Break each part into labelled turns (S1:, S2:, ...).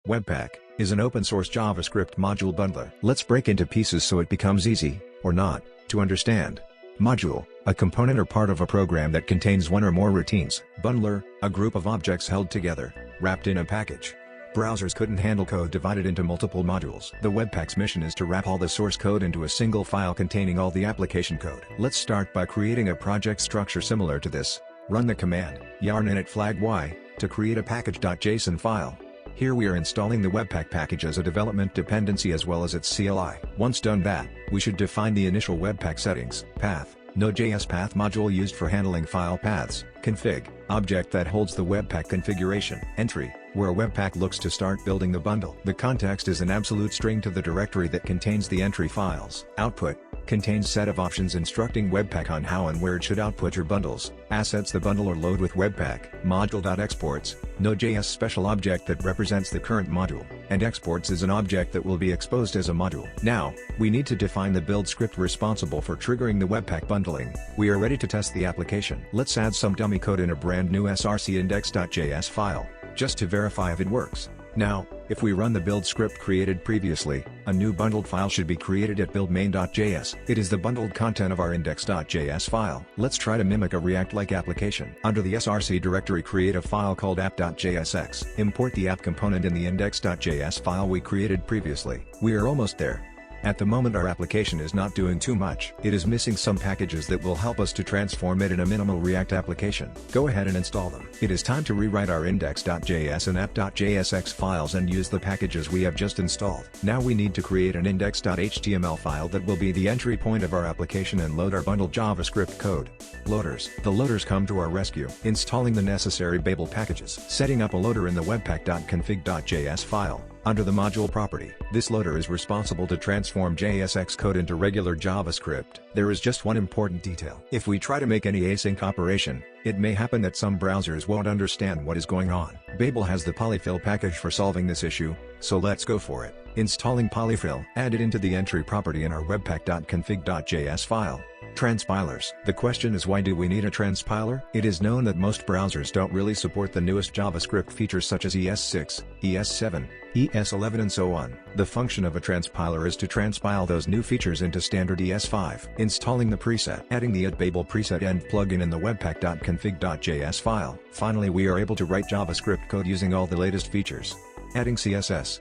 S1: Webpack is an open-source JavaScript module bundler. Let's break into pieces so it becomes easy, or not, to understand. Module, a component or part of a program that contains one or more routines. Bundler, a group of objects held together, wrapped in a package. Browsers couldn't handle code divided into multiple modules. The Webpack's mission is to wrap all the source code into a single file containing all the application code. Let's start by creating a project structure similar to this. Run the command, yarn init flag y, to create a package.json file. Here we are installing the Webpack package as a development dependency as well as its CLI. Once done that, we should define the initial Webpack settings. Path, Node.js path module used for handling file paths. Config, object that holds the Webpack configuration. Entry, where Webpack looks to start building the bundle. The context is an absolute string to the directory that contains the entry files. Output, contains set of options instructing Webpack on how and where it should output your bundles. Assets the bundle or load with Webpack. Module.exports, Node.js special object that represents the current module, and exports is an object that will be exposed as a module. Now, we need to define the build script responsible for triggering the Webpack bundling. We are ready to test the application. Let's add some dummy code in a brand new src index.js file, just to verify if it works. Now, if we run the build script created previously, a new bundled file should be created at build.main.js. It is the bundled content of our index.js file. Let's try to mimic a React-like application. Under the src directory, create a file called app.jsx. Import the app component in the index.js file we created previously. We are almost there. At the moment our application is not doing too much. It is missing some packages that will help us to transform it in a minimal React application. Go ahead and install them. It is time to rewrite our index.js and app.jsx files and use the packages we have just installed. Now we need to create an index.html file that will be the entry point of our application and load our bundled JavaScript code. Loaders. The loaders come to our rescue. Installing the necessary Babel packages. Setting up a loader in the webpack.config.js file. Under the module property, this loader is responsible to transform JSX code into regular JavaScript. There is just one important detail. If we try to make any async operation, it may happen that some browsers won't understand what is going on. Babel has the polyfill package for solving this issue, so let's go for it. Installing polyfill. Add it into the entry property in our webpack.config.js file. Transpilers. The question is, why do we need a transpiler? It is known that most browsers don't really support the newest JavaScript features such as ES6, ES7, ES11 and so on. The function of a transpiler is to transpile those new features into standard ES5. Installing the preset. Adding the @babel preset end plugin in the webpack.config.js file. Finally, we are able to write JavaScript code using all the latest features. Adding CSS.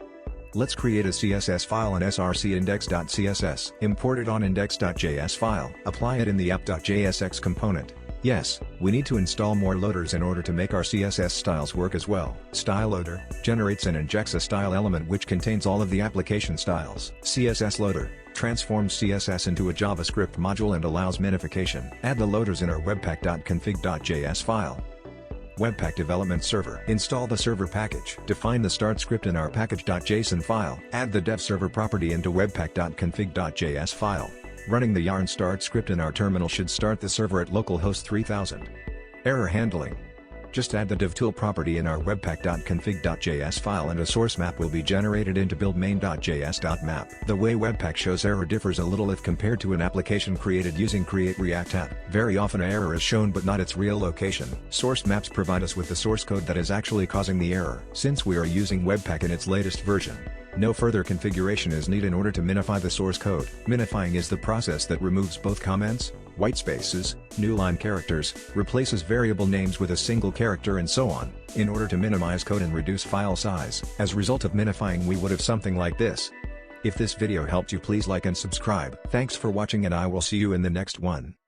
S1: Let's create a CSS file in src index.css. Import it on index.js file. Apply it in the app.jsx component. Yes, we need to install more loaders in order to make our CSS styles work as well. Style loader generates and injects a style element which contains all of the application styles. CSS loader transforms CSS into a JavaScript module and allows minification. Add the loaders in our webpack.config.js file. Webpack development server. Install the server package. Define the start script in our package.json file. Add the DevServer property into webpack.config.js file. Running the yarn start script in our terminal should start the server at localhost 3000. Error handling. Just add the devtool property in our webpack.config.js file and a source map will be generated into build.main.js.map. The way Webpack shows error differs a little if compared to an application created using Create React App. Very often an error is shown but not its real location. Source maps provide us with the source code that is actually causing the error. Since we are using Webpack in its latest version, no further configuration is needed in order to minify the source code. Minifying is the process that removes both comments, white spaces, new line characters, replaces variable names with a single character and so on, in order to minimize code and reduce file size. As a result of minifying we would have something like this. If this video helped you, please like and subscribe. Thanks for watching and I will see you in the next one.